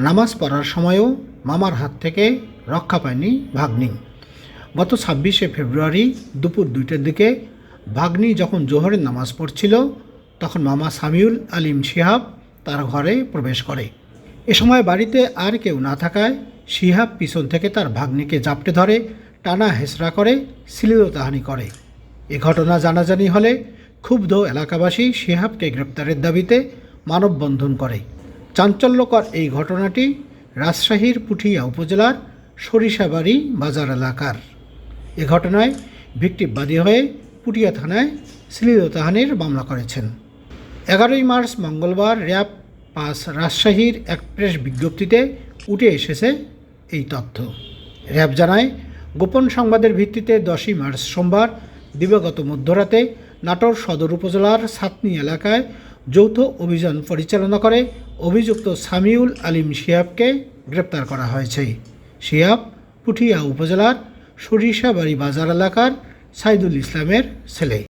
নামাজ পড়ার সময়ও মামার হাত থেকে রক্ষা পায়নি ভাগ্নি। গত 26শে ফেব্রুয়ারি দুপুর 2টার দিকে ভাগ্নি যখন জোহরের নামাজ পড়ছিল, তখন মামা সামিউল আলিম শিহাব তার ঘরে প্রবেশ করে। এ সময় বাড়িতে আর কেউ না থাকায় শিহাব পিছন থেকে তার ভাগ্নিকে জাপটে ধরে টানা হেঁচড়া করে শ্লীলতাহানি করে। এ ঘটনা জানাজানি হলে ক্ষুব্ধ এলাকাবাসী শিহাবকে গ্রেপ্তারের দাবিতে মানববন্ধন করে। চাঞ্চল্যকর এই ঘটনাটি রাজশাহীর পুঠিয়া উপজেলার সরিষাবাড়ি বাজার এলাকার। এ ঘটনায় ভিকটিম বাদী হয়ে পুঠিয়া থানায় শ্লীলতাহানির মামলা করেছেন। 11ই মার্চ মঙ্গলবার র্যাব 5 রাজশাহীর এক প্রেস বিজ্ঞপ্তিতে উঠে এসেছে এই তথ্য। র্যাব জানায়, গোপন সংবাদের ভিত্তিতে 10ই মার্চ সোমবার দিবাগত মধ্যরাতে নাটোর সদর উপজেলার সাতনি এলাকায় যৌথ অভিযান পরিচালনা করে অভিযুক্ত সামিউল আলিম শিহাবকে গ্রেপ্তার করা হয়েছে। শিহাব পুঠিয়া উপজেলার সরিষাবাড়ি বাজার এলাকার সাইদুল ইসলামের ছেলে।